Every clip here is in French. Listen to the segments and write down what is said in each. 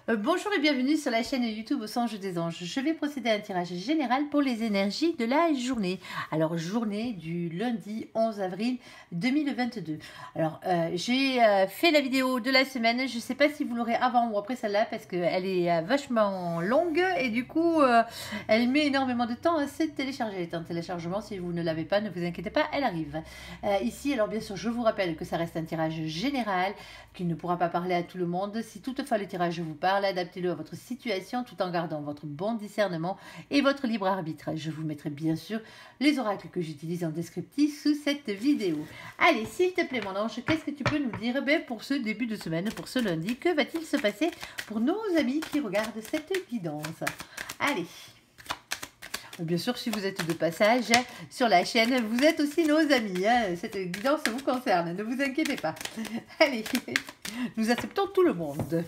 Bonjour et bienvenue sur la chaîne YouTube Au Songe des Anges. Je vais procéder à un tirage général pour les énergies de la journée. Alors, journée du lundi 11 avril 2022. Alors, j'ai fait la vidéo de la semaine. Je ne sais pas si vous l'aurez avant ou après celle-là parce qu'elle est vachement longue et du coup, elle met énormément de temps à se télécharger. Elle est en téléchargement. Si vous ne l'avez pas, ne vous inquiétez pas, elle arrive. Ici, alors bien sûr, je vous rappelle que ça reste un tirage général qui ne pourra pas parler à tout le monde. Si toutefois le tirage vous parle, adaptez-le à votre situation tout en gardant votre bon discernement et votre libre arbitre. Je vous mettrai bien sûr les oracles que j'utilise en descriptif sous cette vidéo. Allez, s'il te plaît mon ange, qu'est-ce que tu peux nous dire pour ce début de semaine, pour ce lundi? Que va-t-il se passer pour nos amis qui regardent cette guidance? Allez. Bien sûr, si vous êtes de passage sur la chaîne, vous êtes aussi nos amis. Cette guidance vous concerne, ne vous inquiétez pas. Allez, nous acceptons tout le monde.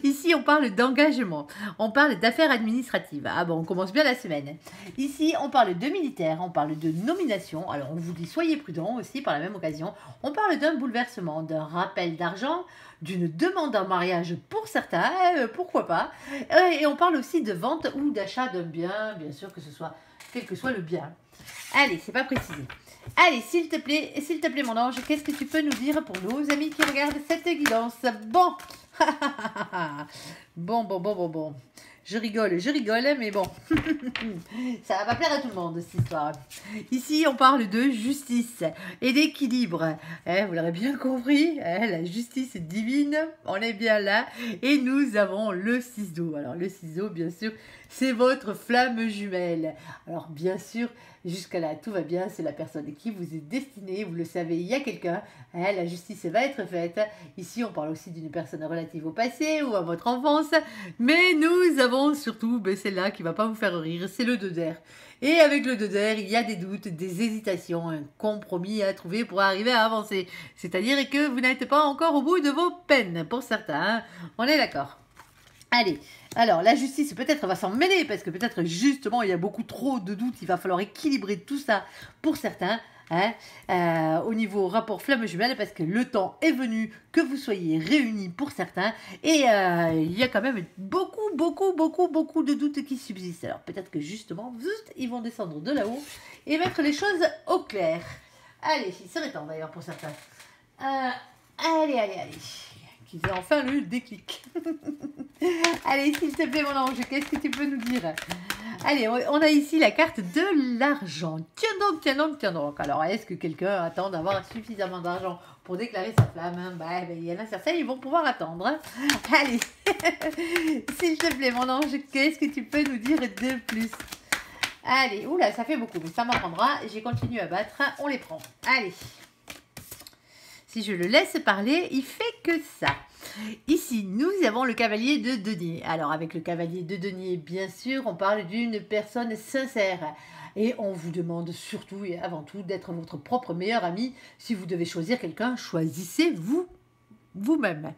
Ici, on parle d'engagement, on parle d'affaires administratives. Ah bon, on commence bien la semaine. Ici, on parle de militaire, on parle de nomination. Alors, on vous dit soyez prudents aussi par la même occasion. On parle d'un bouleversement, d'un rappel d'argent, d'une demande en mariage pour certains, pourquoi pas. Et on parle aussi de vente ou d'achat d'un bien, bien sûr que ce soit, quel que soit le bien. Allez, c'est pas précisé. Allez, s'il te plaît mon ange, qu'est-ce que tu peux nous dire pour nos amis qui regardent cette guidance? Bon, bon. Je rigole, mais bon, ça va pas plaire à tout le monde, cette histoire. Ici, on parle de justice et d'équilibre. Vous l'aurez bien compris, la justice divine, on est bien là. Et nous avons le ciseau. Alors, le ciseau, bien sûr, c'est votre flamme jumelle. Alors, bien sûr, jusqu'à là, tout va bien. C'est la personne qui vous est destinée. Vous le savez, il y a quelqu'un. La justice va être faite. Ici, on parle aussi d'une personne relative au passé ou à votre enfance. Mais nous avons surtout celle-là qui ne va pas vous faire rire. C'est le 2 d'air. Et avec le 2 d'air, il y a des doutes, des hésitations, un compromis à trouver pour arriver à avancer. C'est-à-dire que vous n'êtes pas encore au bout de vos peines, pour certains. On est d'accord. Allez, alors la justice peut-être va s'en mêler parce que peut-être justement il y a beaucoup trop de doutes, il va falloir équilibrer tout ça pour certains. Au niveau rapport flamme jumelle parce que le temps est venu que vous soyez réunis pour certains et il y a quand même beaucoup de doutes qui subsistent. Alors peut-être que justement ils vont descendre de là-haut et mettre les choses au clair. Allez, il serait temps d'ailleurs pour certains. Allez. Qu'ils aient enfin le déclic. Allez, s'il te plaît, mon ange, qu'est-ce que tu peux nous dire? Allez, on a ici la carte de l'argent. Tiens donc. Alors, est-ce que quelqu'un attend d'avoir suffisamment d'argent pour déclarer sa flamme? Il y en a certains, ils vont pouvoir attendre. Allez, s'il te plaît, mon ange, qu'est-ce que tu peux nous dire de plus? Allez, oula, ça fait beaucoup, mais ça m'apprendra. J'ai continué à battre, on les prend. Allez. Si je le laisse parler, il fait que ça. Ici, nous avons le cavalier de denier. Alors, avec le cavalier de denier, bien sûr, on parle d'une personne sincère. Et on vous demande surtout et avant tout d'être votre propre meilleur ami. Si vous devez choisir quelqu'un, choisissez-vous vous-même,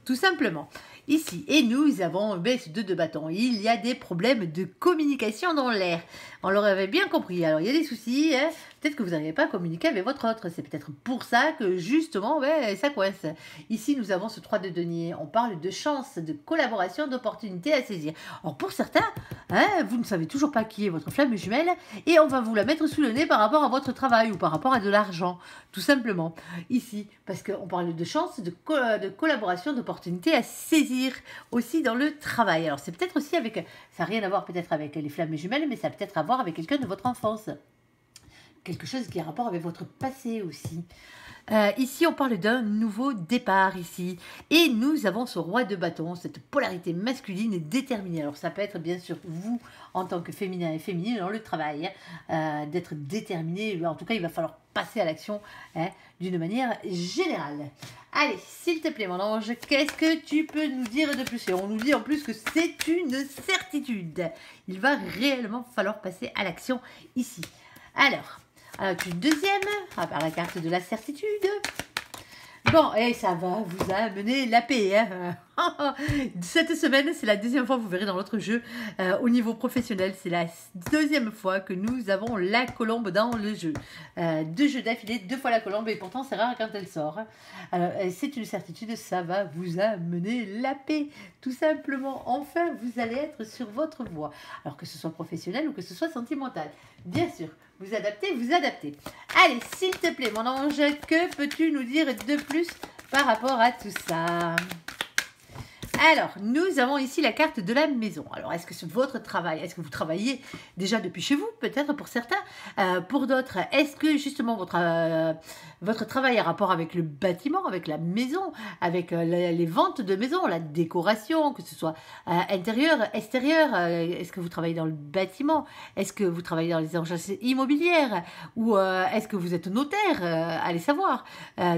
tout simplement. Ici, et nous avons ce 2 de bâton. Il y a des problèmes de communication dans l'air. On l'aurait bien compris. Alors, il y a des soucis. Peut-être que vous n'arrivez pas à communiquer avec votre autre. C'est peut-être pour ça que, justement, ça coince. Ici, nous avons ce 3 de denier. On parle de chance, de collaboration, d'opportunités à saisir. Alors, pour certains, vous ne savez toujours pas qui est votre flamme jumelle et on va vous la mettre sous le nez par rapport à votre travail ou par rapport à de l'argent, tout simplement. Ici, parce qu'on parle de chance, de collaboration, d'opportunités à saisir aussi dans le travail. Alors, c'est peut-être aussi avec, ça n'a rien à voir peut-être avec les flammes jumelles, mais ça a peut-être à voir avec quelqu'un de votre enfance. Quelque chose qui a rapport avec votre passé aussi. Ici, on parle d'un nouveau départ ici. Et nous avons ce roi de bâton, cette polarité masculine et déterminée. Alors, ça peut être bien sûr vous, en tant que féminin et féminine, dans le travail, d'être déterminé. En tout cas, il va falloir passer à l'action d'une manière générale. Allez, s'il te plaît, mon ange, qu'est-ce que tu peux nous dire de plus? Et on nous dit en plus que c'est une certitude. Il va réellement falloir passer à l'action ici. Alors, une deuxième, à part la carte de la certitude. Bon, et ça va vous amener la paix. Hein. Cette semaine, c'est la deuxième fois, vous verrez dans l'autre jeu, au niveau professionnel, c'est la deuxième fois que nous avons la colombe dans le jeu. 2 jeux d'affilée, 2 fois la colombe, et pourtant c'est rare quand elle sort. Alors, c'est une certitude, ça va vous amener la paix. Tout simplement, enfin, vous allez être sur votre voie. Alors que ce soit professionnel ou que ce soit sentimental. Bien sûr, vous adaptez, vous adaptez. Allez, s'il te plaît, mon ange, que peux-tu nous dire de plus par rapport à tout ça? Alors, nous avons ici la carte de la maison. Alors, est-ce que c'est votre travail? Est-ce que vous travaillez déjà depuis chez vous? Peut-être pour certains. Pour d'autres, est-ce que justement votre travail a rapport avec le bâtiment, avec la maison, avec les ventes de maison, la décoration, que ce soit intérieur, extérieur? Est-ce que vous travaillez dans le bâtiment? Est-ce que vous travaillez dans les agences immobilières? Ou est-ce que vous êtes notaire? Allez savoir.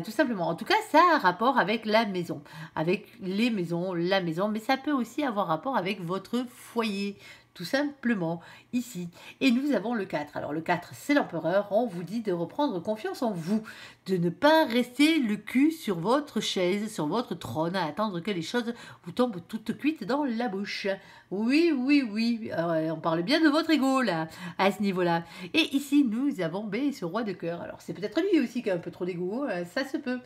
Tout simplement. En tout cas, ça a rapport avec la maison, avec les maisons, la maison, mais ça peut aussi avoir rapport avec votre foyer, tout simplement, ici. Et nous avons le 4. Alors le 4, c'est l'empereur. On vous dit de reprendre confiance en vous, de ne pas rester le cul sur votre chaise, sur votre trône, à attendre que les choses vous tombent toutes cuites dans la bouche. Oui, oui, oui, on parle bien de votre ego, là, à ce niveau-là. Et ici, nous avons B, ce roi de cœur. Alors, c'est peut-être lui aussi qui a un peu trop d'ego, ça se peut,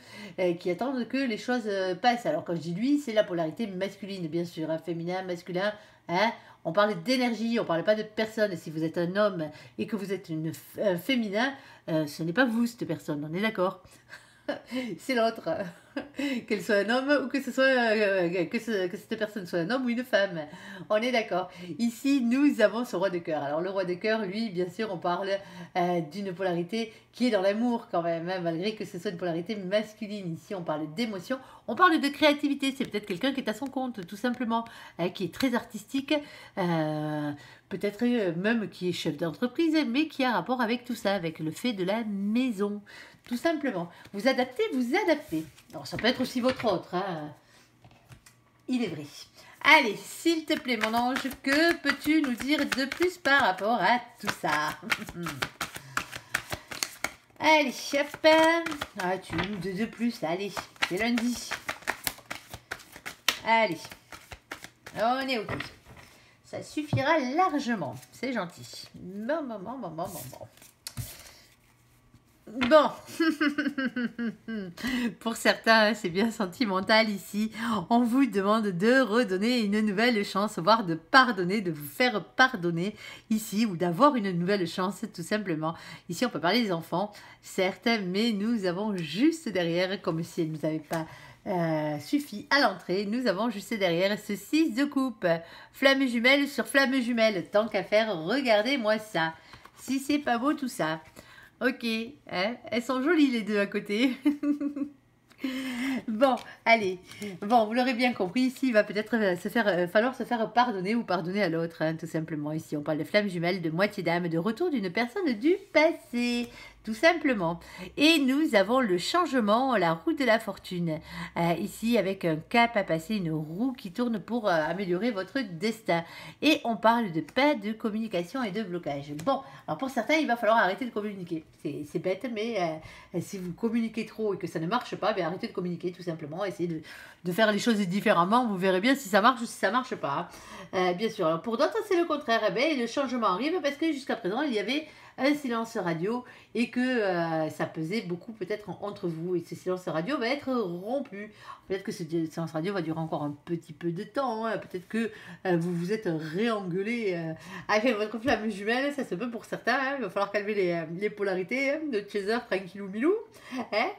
qui attend que les choses passent. Alors, quand je dis lui, c'est la polarité masculine, bien sûr, hein, féminin, masculin, hein. On parle d'énergie, on ne parle pas de personne. Si vous êtes un homme et que vous êtes un féminin, ce n'est pas vous, cette personne, on est d'accord? C'est l'autre. Qu'elle soit un homme ou que ce soit que cette personne soit un homme ou une femme. On est d'accord. Ici, nous avons ce roi de cœur. Alors, le roi de cœur, lui, bien sûr, on parle d'une polarité qui est dans l'amour quand même, hein, malgré que ce soit une polarité masculine. Ici, on parle d'émotion, on parle de créativité. C'est peut-être quelqu'un qui est à son compte, tout simplement, qui est très artistique, peut-être même qui est chef d'entreprise, mais qui a rapport avec tout ça, avec le fait de la maison. Tout simplement. Vous adaptez, vous adaptez. Alors, ça peut être aussi votre autre. Hein. Il est vrai. Allez, s'il te plaît, mon ange, que peux-tu nous dire de plus par rapport à tout ça? Allez, hop. Ah, tu nous dis de plus. Allez, c'est lundi. Allez. On est OK. Ça suffira largement. C'est gentil. Bon. Bon, pour certains, c'est bien sentimental ici. On vous demande de redonner une nouvelle chance, voire de pardonner, de vous faire pardonner ici, ou d'avoir une nouvelle chance, tout simplement. Ici, on peut parler des enfants, certes, mais nous avons juste derrière, comme si elle ne nous avait pas suffi à l'entrée, nous avons juste derrière ce 6 de coupe. Flamme jumelle sur flamme jumelle. Tant qu'à faire, regardez-moi ça. Si c'est pas beau tout ça. Ok, hein, elles sont jolies les deux à côté. Bon, allez. Bon, vous l'aurez bien compris, ici, il va peut-être falloir se faire pardonner ou pardonner à l'autre, hein, tout simplement. Ici, on parle de flamme jumelle, de moitié d'âme, de retour d'une personne du passé, tout simplement. Et nous avons le changement, la roue de la fortune. Ici, avec un cap à passer, une roue qui tourne pour améliorer votre destin. Et on parle de pas de communication et de blocage. Bon, alors pour certains, il va falloir arrêter de communiquer. C'est bête, mais si vous communiquez trop et que ça ne marche pas, bien arrêtez de communiquer, tout simplement. Essayez de faire les choses différemment. Vous verrez bien si ça marche ou si ça ne marche pas. Bien sûr. Alors pour d'autres, c'est le contraire. Eh bien, le changement arrive parce que jusqu'à présent, il y avait un silence radio et que ça pesait beaucoup peut-être entre vous, et ce silence radio va être rompu. Peut-être que ce silence radio va durer encore un petit peu de temps, hein. Peut-être que vous vous êtes réengueulé avec votre flamme jumelle, ça se peut pour certains, hein. Il va falloir calmer les polarités, hein, de Chaser, tranquillou milou, hein.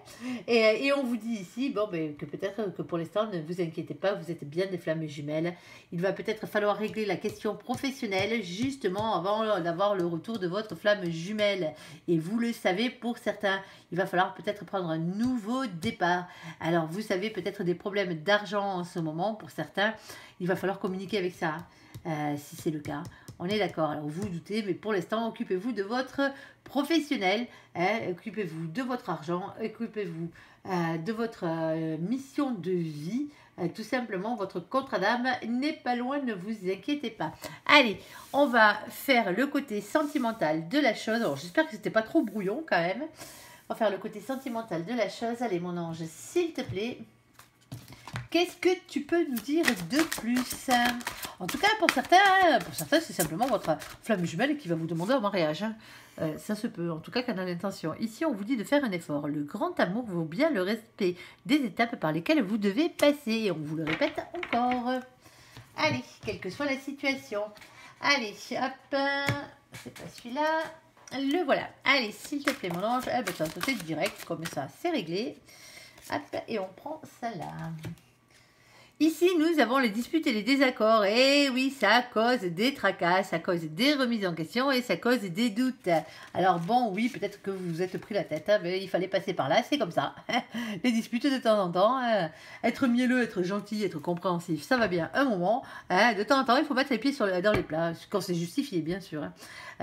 Et on vous dit ici que peut-être que pour l'instant, ne vous inquiétez pas, vous êtes bien des flammes jumelles. Il va peut-être falloir régler la question professionnelle justement avant d'avoir le retour de votre flamme jumelle. Et vous le savez, pour certains, il va falloir peut-être prendre un nouveau départ. Alors, vous savez peut-être des problèmes d'argent en ce moment. Pour certains, il va falloir communiquer avec ça, si c'est le cas. On est d'accord. Alors, vous doutez, mais pour l'instant, occupez-vous de votre professionnel. Hein, occupez-vous de votre argent. Occupez-vous de votre mission de vie. Tout simplement, votre contrat d'âme n'est pas loin, ne vous inquiétez pas. Allez, on va faire le côté sentimental de la chose. Alors, j'espère que c'était pas trop brouillon quand même. On va faire le côté sentimental de la chose. Allez, mon ange, s'il te plaît. Qu'est-ce que tu peux nous dire de plus? En tout cas, pour certains c'est simplement votre flamme jumelle qui va vous demander un mariage. Hein. Ça se peut, en tout cas, qu'on a l'intention. Ici, on vous dit de faire un effort. Le grand amour vaut bien le respect des étapes par lesquelles vous devez passer. Et on vous le répète encore. Allez, quelle que soit la situation. Allez, hop, c'est pas celui-là. Le voilà. Allez, s'il te plaît, mon ange. Eh ben, ça va sauter direct, comme ça, c'est réglé. Hop, et on prend ça là. Ici, nous avons les disputes et les désaccords. Et oui, ça cause des tracas, ça cause des remises en question et ça cause des doutes. Alors bon, oui, peut-être que vous vous êtes pris la tête, hein, mais il fallait passer par là, c'est comme ça. Les disputes de temps en temps, être mielleux, être gentil, être compréhensif, ça va bien un moment. De temps en temps, il faut mettre les pieds dans les plats, quand c'est justifié, bien sûr.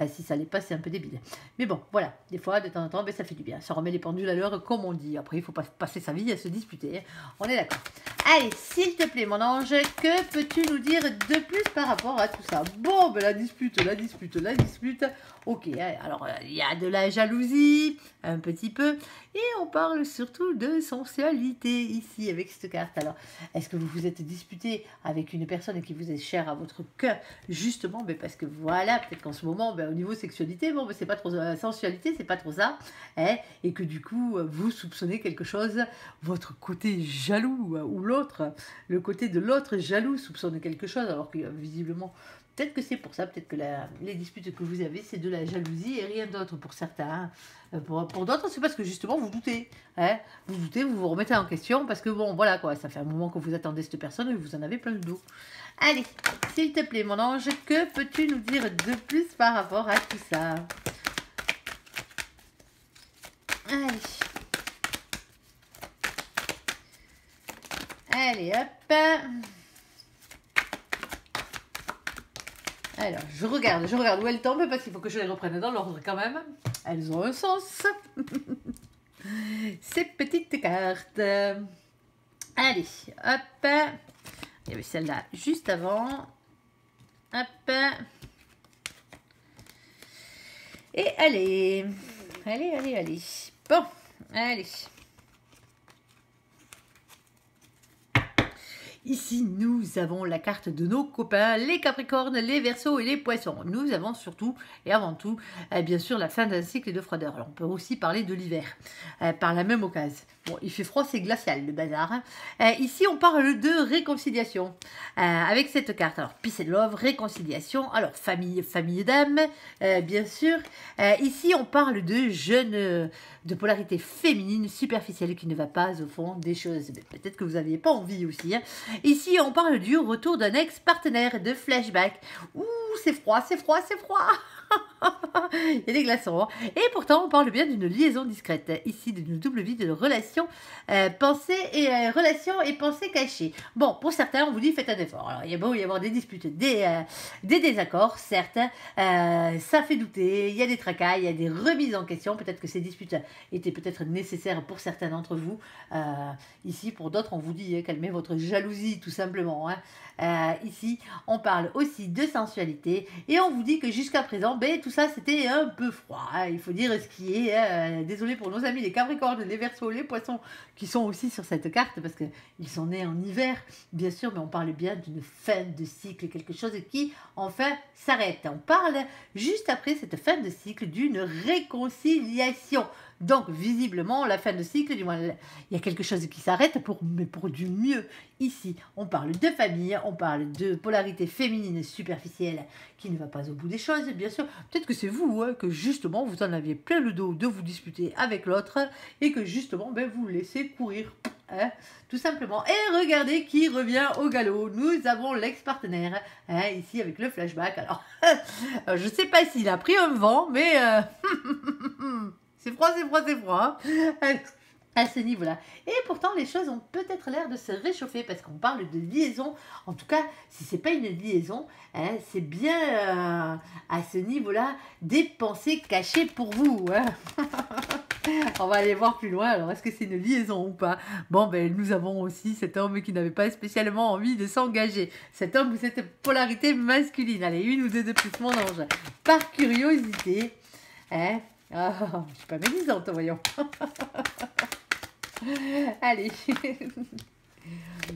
Si ça l'est pas, c'est un peu débile. Mais bon, voilà, des fois, de temps en temps, ben, ça fait du bien. Ça remet les pendules à l'heure, comme on dit. Après, il faut pas passer sa vie à se disputer. On est d'accord. Allez, s'il te plaît, mon ange, que peux-tu nous dire de plus par rapport à tout ça? Bon, ben, la dispute. Ok, alors, il y a de la jalousie, un petit peu. Et on parle surtout de sensualité ici, avec cette carte. Alors, est-ce que vous vous êtes disputé avec une personne qui vous est chère à votre cœur? Justement, ben, parce que voilà, peut-être qu'en ce moment, ben, au niveau sexualité, bon, ben, c'est pas trop sensualité, c'est pas trop ça. Hein, et que du coup, vous soupçonnez quelque chose, votre côté jaloux, ou l'autre, le côté de l'autre jaloux soupçonne quelque chose, alors que visiblement... Peut-être que c'est pour ça, peut-être que les disputes que vous avez, c'est de la jalousie et rien d'autre pour certains. Pour d'autres, c'est parce que justement, vous doutez. Hein, vous doutez, vous vous remettez en question parce que bon, voilà quoi, ça fait un moment que vous attendez cette personne et vous en avez plein le dos. Allez, s'il te plaît, mon ange, que peux-tu nous dire de plus par rapport à tout ça? Allez. Allez, hop. Alors, je regarde où elles tombent parce qu'il faut que je les reprenne dans l'ordre quand même. Elles ont un sens. Ces petites cartes. Allez, hop. Il y avait celle-là juste avant. Hop. Et allez. Allez. Bon, allez. Ici, nous avons la carte de nos copains, les Capricornes, les Verseaux et les Poissons. Nous avons surtout et avant tout, bien sûr, la fin d'un cycle de froideur. Alors, on peut aussi parler de l'hiver, par la même occasion. Bon, il fait froid, c'est glacial, le bazar. Hein. Ici, on parle de réconciliation avec cette carte. Alors, Peace and Love, réconciliation. Alors, famille d'âme, bien sûr. Ici, on parle de jeunes, de polarité féminine superficielle qui ne va pas au fond des choses. Peut-être que vous n'aviez pas envie aussi. Hein. Ici, on parle du retour d'un ex-partenaire, de flashback. Ouh, c'est froid. Il y a des glaçons. Et pourtant, on parle bien d'une liaison discrète. Ici, d'une double vie de relation, pensée et pensée cachée. Bon, pour certains, on vous dit faites un effort. Alors, il y a beau y avoir des disputes, des désaccords, certes. Ça fait douter. Il y a des tracas, il y a des remises en question. Peut-être que ces disputes étaient peut-être nécessaires pour certains d'entre vous. Ici, pour d'autres, on vous dit calmez votre jalousie, tout simplement. Hein. Ici, on parle aussi de sensualité et on vous dit que jusqu'à présent, tout ça c'était un peu froid. Hein, il faut dire ce qui est. Désolé pour nos amis les Capricornes, les Verseaux, les Poissons qui sont aussi sur cette carte parce qu'ils sont nés en hiver, bien sûr, mais on parle bien d'une fin de cycle, quelque chose qui enfin s'arrête. On parle juste après cette fin de cycle d'une réconciliation. Donc, visiblement, la fin de cycle, du moins, il y a quelque chose qui s'arrête, mais pour du mieux. Ici, on parle de famille, on parle de polarité féminine superficielle qui ne va pas au bout des choses, bien sûr. Peut-être que c'est vous, que justement, vous en aviez plein le dos de vous disputer avec l'autre et que justement, vous laissez courir. Hein, tout simplement. Et regardez qui revient au galop. Nous avons l'ex-partenaire, ici avec le flashback. Alors, je ne sais pas s'il a pris un vent, mais... C'est froid. Hein. À ce niveau-là. Et pourtant, les choses ont peut-être l'air de se réchauffer parce qu'on parle de liaison. En tout cas, si c'est pas une liaison, c'est bien à ce niveau-là des pensées cachées pour vous. Hein. On va aller voir plus loin. Alors, est-ce que c'est une liaison ou pas? Bon, nous avons aussi cet homme qui n'avait pas spécialement envie de s'engager. Cet homme ou cette polarité masculine. Allez, une ou deux de plus, mon ange. Par curiosité, Ah, je suis pas médisante, voyons. Allez.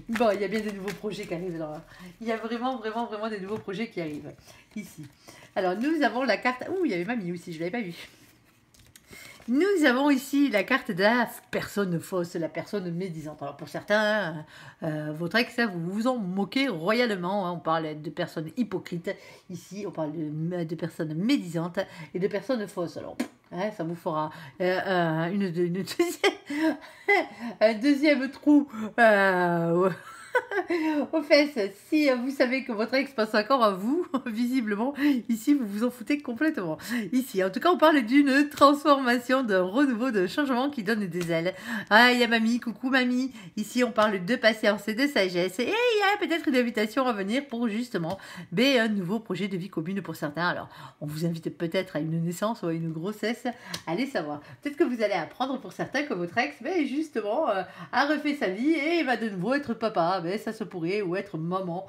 Bon, il y a bien des nouveaux projets qui arrivent là. Il y a vraiment, vraiment, vraiment des nouveaux projets qui arrivent ici. Alors, nous avons la carte... Ouh, il y avait mamie aussi, je ne l'avais pas vue. Nous avons ici la carte de la personne fausse, la personne médisante. Alors pour certains, votre ex, vous vous en moquez royalement. Hein. On parle de personnes hypocrites. Ici, on parle de personnes médisantes et de personnes fausses. Alors, hein, ça vous fera un deuxième trou aux fesses, si vous savez que votre ex passe encore à vous, visiblement, ici vous vous en foutez complètement. Ici, en tout cas, on parle d'une transformation, d'un renouveau, d'un changement qui donne des ailes. Ah, il y a mamie, coucou mamie. Ici, on parle de patience et de sagesse. Et il y a peut-être une invitation à venir pour justement un nouveau projet de vie commune pour certains. Alors, on vous invite peut-être à une naissance ou à une grossesse. Allez savoir. Peut-être que vous allez apprendre pour certains que votre ex, justement, a refait sa vie et va de nouveau être papa. Ça se pourrait, ou être maman.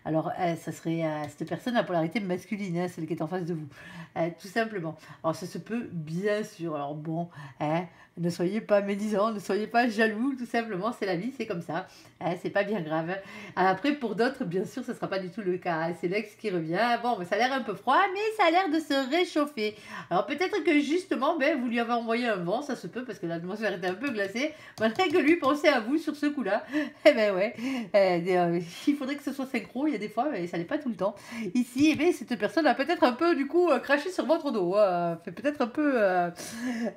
Alors, ça serait cette personne à polarité masculine, hein, celle qui est en face de vous. Tout simplement. Alors, ça se peut, bien sûr. Alors, bon, ne soyez pas médisants, ne soyez pas jaloux, tout simplement, c'est la vie, c'est comme ça. C'est pas bien grave. Après, pour d'autres, bien sûr, ce ne sera pas du tout le cas. C'est l'ex qui revient. Bon, mais ça a l'air un peu froid, mais ça a l'air de se réchauffer. Alors, peut-être que justement, vous lui avez envoyé un vent, ça se peut, parce que l'atmosphère était un peu glacée, malgré que lui pensait à vous sur ce coup-là. Eh ben ouais, il faudrait que ce soit synchro, il y a des fois, mais ça n'est pas tout le temps. Ici, cette personne a peut-être un peu, du coup, craché sur votre dos. Fait peut-être un peu...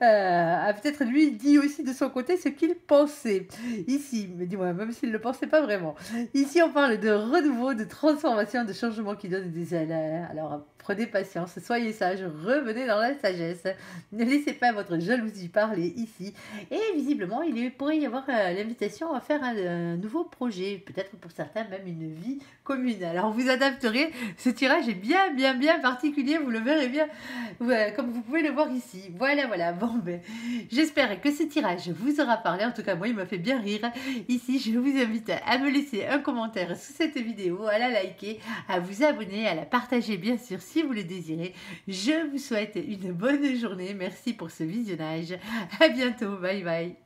a peut-être lui dit aussi de son côté ce qu'il pensait. Ici, mais dis-moi, même s'il ne le pensait pas vraiment. Ici, on parle de renouveau, de transformation, de changement qui donne des ailes. Alors, prenez patience, soyez sages, revenez dans la sagesse. Ne laissez pas votre jalousie parler ici. Et visiblement, il pourrait y avoir l'invitation à faire un nouveau projet. Peut-être pour certains, même une vie commune. Alors, vous adapterez. Ce tirage est bien, bien, bien particulier. Vous le verrez bien, comme vous pouvez le voir ici. Voilà, voilà. Bon, j'espère que ce tirage vous aura parlé. En tout cas, moi, il m'a fait bien rire. Ici, je vous invite à me laisser un commentaire sous cette vidéo, à la liker, à vous abonner, à la partager, bien sûr, si vous le désirez. Je vous souhaite une bonne journée. Merci pour ce visionnage. À bientôt. Bye bye.